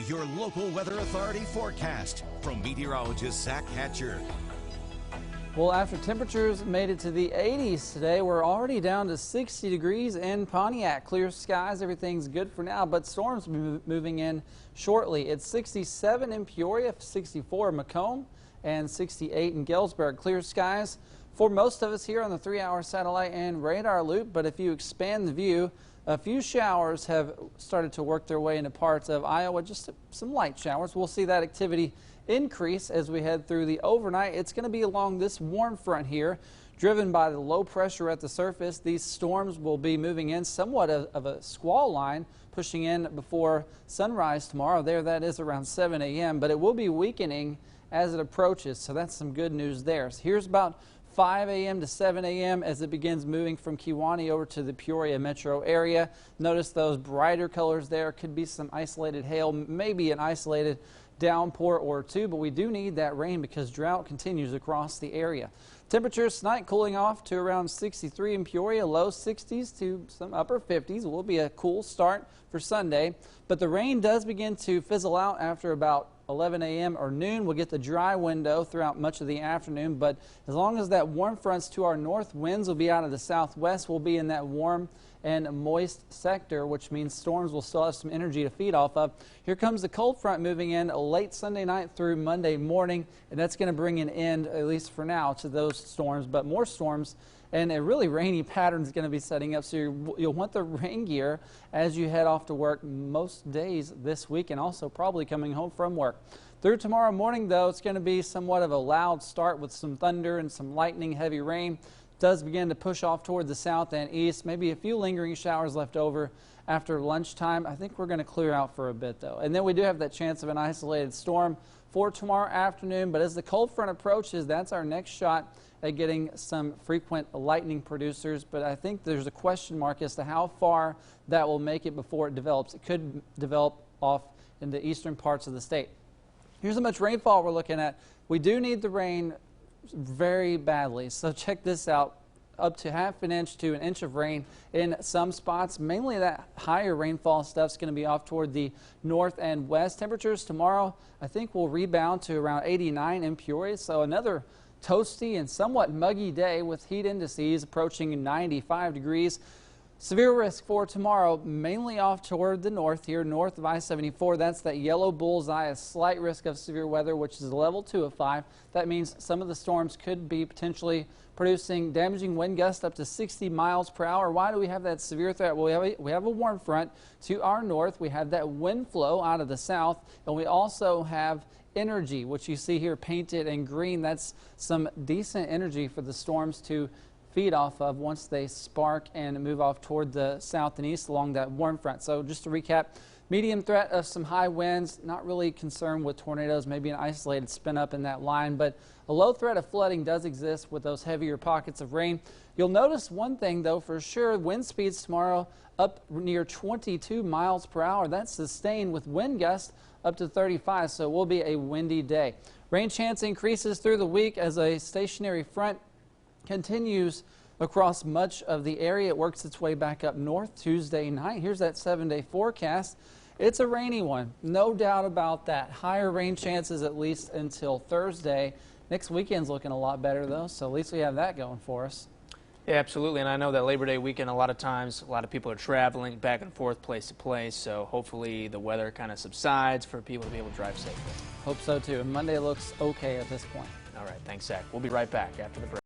Your local weather authority forecast from meteorologist Zach Hatcher. Well, after temperatures made it to the 80s today, we're already down to 60 degrees in Pontiac. Clear skies, everything's good for now, but storms moving in shortly. It's 67 in Peoria, 64 in Macomb, and 68 in Galesburg. Clear skies for most of us here on the 3-hour satellite and radar loop, but if you expand the view, a few showers have started to work their way into parts of Iowa, just some light showers. We'll see that activity increase as we head through the overnight. It's going to be along this warm front here, driven by the low pressure at the surface. These storms will be moving in somewhat of a squall line, pushing in before sunrise tomorrow. That is around 7 a.m., but it will be weakening as it approaches, so that's some good news there. So here's about 5 a.m. to 7 a.m. as it begins moving from Kewanee over to the Peoria metro area. Notice those brighter colors there. Could be some isolated hail, maybe an isolated downpour or two, but we do need that rain because drought continues across the area. Temperatures tonight cooling off to around 63 in Peoria, low 60s to some upper 50s. It will be a cool start for Sunday, but the rain does begin to fizzle out after about 11 a.m. or noon. We'll get the dry window throughout much of the afternoon, but as long as that warm front's to our north, winds will be out of the southwest. We'll be in that warm and moist sector, which means storms will still have some energy to feed off of. Here comes the cold front moving in late Sunday night through Monday morning, and that's going to bring an end, at least for now, to those storms, but more storms and a really rainy pattern is going to be setting up, so you'll want the rain gear as you head off to work most days this week and also probably coming home from work. Through tomorrow morning, though, it's going to be somewhat of a loud start with some thunder and some lightning, heavy rain. It does begin to push off toward the south and east, maybe a few lingering showers left over after lunchtime. I think we're going to clear out for a bit, though. And then we do have that chance of an isolated storm for tomorrow afternoon, but as the cold front approaches, that's our next shot at getting some frequent lightning producers, but I think there's a question mark as to how far that will make it before it develops. It could develop off in the eastern parts of the state. Here's how much rainfall we're looking at. We do need the rain very badly, so check this out. Up to ½ an inch to an inch of rain in some spots. Mainly that higher rainfall stuff's going to be off toward the north and west. Temperatures tomorrow, I think, will rebound to around 89 in Peoria, so another toasty and somewhat muggy day with heat indices approaching 95 degrees. Severe risk for tomorrow, mainly off toward the north here, north of I-74. That's that yellow bullseye, a slight risk of severe weather, which is level 2 of 5. That means some of the storms could be potentially producing damaging wind gusts up to 60 miles per hour. Why do we have that severe threat? Well, we have a warm front to our north. We have that wind flow out of the south, and we also have energy, which you see here painted in green. That's some decent energy for the storms to feed off of once they spark and move off toward the south and east along that warm front. So just to recap, medium threat of some high winds, not really concerned with tornadoes, maybe an isolated spin up in that line, but a low threat of flooding does exist with those heavier pockets of rain. You'll notice one thing though for sure, wind speeds tomorrow up near 22 miles per hour. That's sustained with wind gusts up to 35, so it will be a windy day. Rain chance increases through the week as a stationary front continues across much of the area. It works its way back up north Tuesday night. Here's that 7-day forecast. It's a rainy one, no doubt about that. Higher rain chances at least until Thursday. Next weekend's looking a lot better though, so at least we have that going for us. Yeah, absolutely, and I know that Labor Day weekend, a lot of times, a lot of people are traveling back and forth place to place, so hopefully the weather kind of subsides for people to be able to drive safely. Hope so too. Monday looks okay at this point. All right, thanks, Zach. We'll be right back after the break.